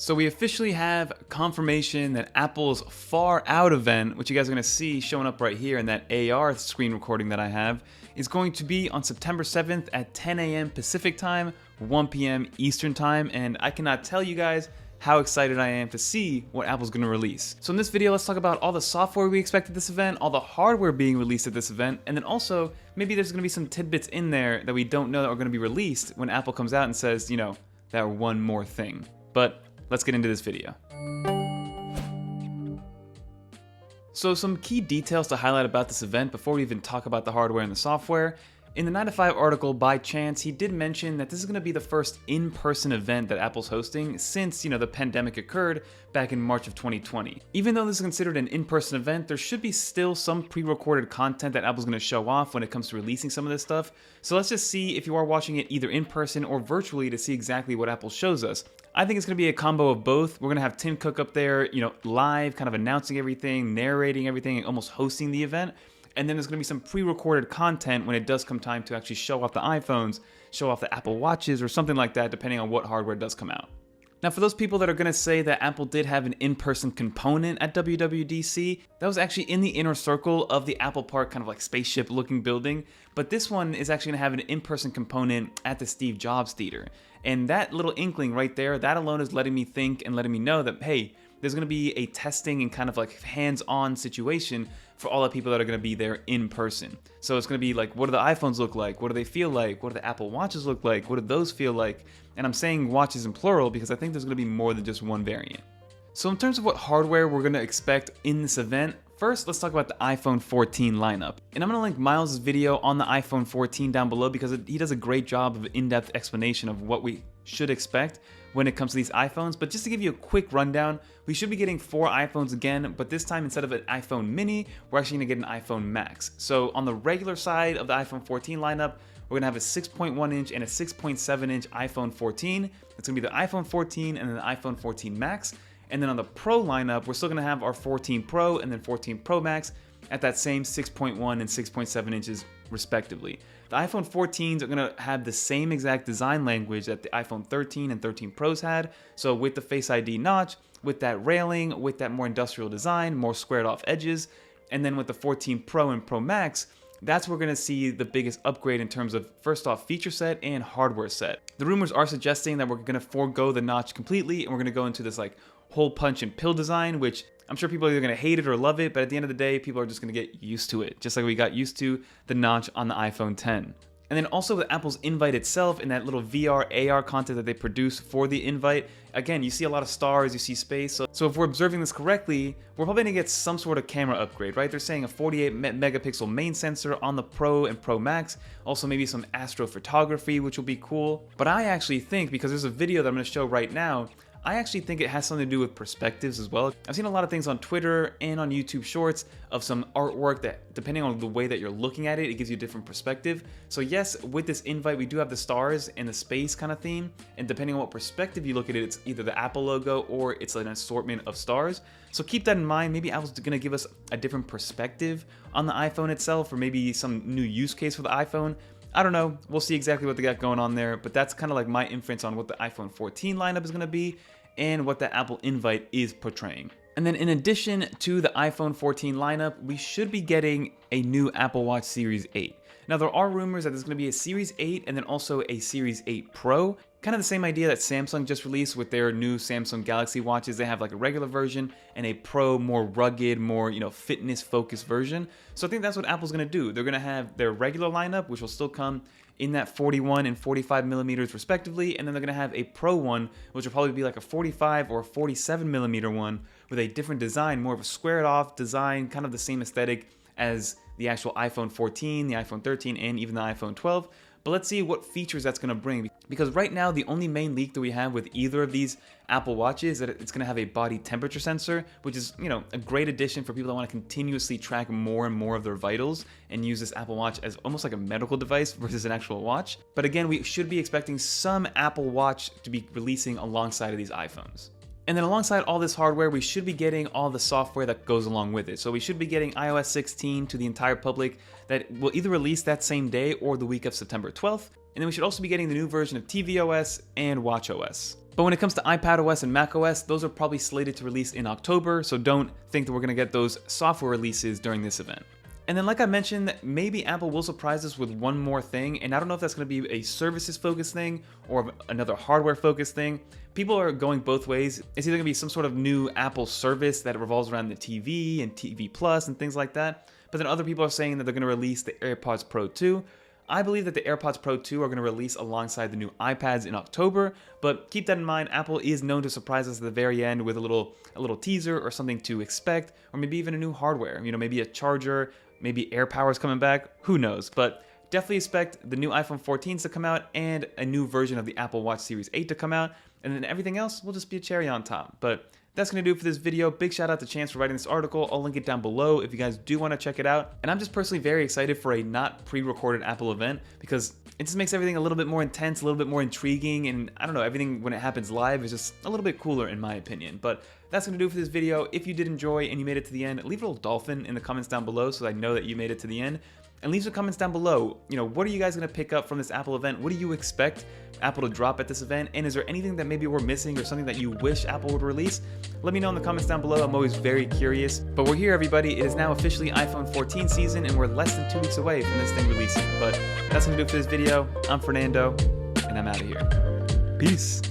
So we officially have confirmation that Apple's Far Out event, which you guys are going to see showing up right here in that AR screen recording that I have, is going to be on September 7th at 10 a.m. Pacific time, 1 p.m. Eastern time, and I cannot tell you guys how excited I am to see what Apple's going to release. So in this video, let's talk about all the software we expect at this event, all the hardware being released at this event, and then also maybe there's going to be some tidbits in there that we don't know that are going to be released when Apple comes out and says, you know, that one more thing. But let's get into this video. So some key details to highlight about this event before we even talk about the hardware and the software. In the 9 to 5 article by Chance, he did mention that this is going to be the first in-person event that Apple's hosting since, the pandemic occurred back in March of 2020. Even though this is considered an in-person event, there should be still some pre-recorded content that Apple's going to show off when it comes to releasing some of this stuff. So let's just see if you are watching it either in person or virtually to see exactly what Apple shows us. I think it's going to be a combo of both. We're going to have Tim Cook up there, live, kind of announcing everything, narrating everything, and almost hosting the event. And then there's going to be some pre-recorded content when it does come time to actually show off the iPhones, show off the Apple Watches, or something like that, depending on what hardware does come out. Now, for those people that are going to say that Apple did have an in-person component at WWDC, that was actually in the inner circle of the Apple Park, kind of like spaceship-looking building. But this one is actually going to have an in-person component at the Steve Jobs Theater. And that little inkling right there, that alone is letting me think and letting me know that, hey, there's going to be a testing and kind of like hands-on situation for all the people that are going to be there in person. So it's going to be like, what do the iPhones look like? What do they feel like? What do the Apple Watches look like? What do those feel like? And I'm saying watches in plural because I think there's going to be more than just one variant. So in terms of what hardware we're going to expect in this event, first, let's talk about the iPhone 14 lineup. And I'm going to link Miles' video on the iPhone 14 down below because he does a great job of in-depth explanation of what we should expect when it comes to these iPhones. But just to give you a quick rundown, we should be getting 4 iPhones again, but this time instead of an iPhone mini, we're actually going to get an iPhone Max. So on the regular side of the iPhone 14 lineup, we're going to have a 6.1 inch and a 6.7 inch iPhone 14. It's going to be the iPhone 14 and then the iPhone 14 Max. And then on the Pro lineup, we're still going to have our 14 Pro and then 14 Pro Max at that same 6.1 and 6.7 inches respectively. The iPhone 14s are going to have the same exact design language that the iPhone 13 and 13 Pros had. So with the Face ID notch, with that railing, with that more industrial design, more squared off edges, and then with the 14 Pro and Pro Max, that's where we're going to see the biggest upgrade in terms of, first off, feature set and hardware set. The rumors are suggesting that we're going to forego the notch completely and we're going to go into this like hole punch and pill design, which I'm sure people are either going to hate it or love it, but at the end of the day, people are just going to get used to it, just like we got used to the notch on the iPhone 10. And then also with Apple's Invite itself and that little VR, AR content that they produce for the Invite, again, you see a lot of stars, you see space. So if we're observing this correctly, we're probably going to get some sort of camera upgrade, right? They're saying a 48 megapixel main sensor on the Pro and Pro Max, also maybe some astrophotography, which will be cool. But I actually think, because there's a video that I'm going to show right now, I actually think it has something to do with perspectives as well. I've seen a lot of things on Twitter and on YouTube Shorts of some artwork that, depending on the way that you're looking at it, it gives you a different perspective. So yes, with this Invite, we do have the stars and the space kind of theme. And depending on what perspective you look at it, it's either the Apple logo or it's an assortment of stars. So keep that in mind. Maybe Apple's going to give us a different perspective on the iPhone itself, or maybe some new use case for the iPhone. I don't know. We'll see exactly what they got going on there, but that's kind of like my inference on what the iPhone 14 lineup is going to be and what the Apple Invite is portraying. And then in addition to the iPhone 14 lineup, we should be getting a new Apple Watch Series 8. Now there are rumors that there's going to be a Series 8 and then also a Series 8 Pro. Kind of the same idea that Samsung just released with their new Samsung Galaxy watches. They have like a regular version and a Pro, more rugged, more, fitness focused version. So I think that's what Apple's going to do. They're going to have their regular lineup, which will still come in that 41 and 45 millimeters respectively, and then they're going to have a Pro one, which will probably be like a 45 or 47 millimeter one with a different design, more of a squared off design, kind of the same aesthetic as the actual iPhone 14, the iPhone 13, and even the iPhone 12. But let's see what features that's going to bring, because right now the only main leak that we have with either of these Apple Watches is that it's going to have a body temperature sensor, which is, a great addition for people that want to continuously track more and more of their vitals and use this Apple Watch as almost like a medical device versus an actual watch. But again, we should be expecting some Apple Watch to be releasing alongside of these iPhones. And then alongside all this hardware, we should be getting all the software that goes along with it. So we should be getting iOS 16 to the entire public that will either release that same day or the week of September 12th. And then we should also be getting the new version of tvOS and watchOS. But when it comes to iPadOS and macOS, those are probably slated to release in October, so don't think that we're going to get those software releases during this event. And then like I mentioned, maybe Apple will surprise us with one more thing, and I don't know if that's going to be a services-focused thing or another hardware-focused thing. People are going both ways. It's either going to be some sort of new Apple service that revolves around the TV and TV Plus and things like that, but then other people are saying that they're going to release the AirPods Pro 2. I believe that the AirPods Pro 2 are going to release alongside the new iPads in October, but keep that in mind, Apple is known to surprise us at the very end with a little teaser or something to expect, or maybe even a new hardware, maybe a charger, maybe AirPower is coming back, who knows, but definitely expect the new iPhone 14s to come out and a new version of the Apple Watch Series 8 to come out, and then everything else will just be a cherry on top. But that's going to do it for this video. Big shout out to Chance for writing this article. I'll link it down below if you guys do want to check it out. And I'm just personally very excited for a not pre-recorded Apple event because it just makes everything a little bit more intense, a little bit more intriguing, and I don't know, everything when it happens live is just a little bit cooler in my opinion. But that's going to do it for this video. If you did enjoy and you made it to the end, leave a little dolphin in the comments down below so I know that you made it to the end. And leave some comments down below, what are you guys going to pick up from this Apple event? What do you expect Apple to drop at this event? And is there anything that maybe we're missing or something that you wish Apple would release? Let me know in the comments down below. I'm always very curious. But we're here, everybody. It is now officially iPhone 14 season, and we're less than 2 weeks away from this thing releasing. But that's going to do it for this video. I'm Fernando, and I'm out of here. Peace.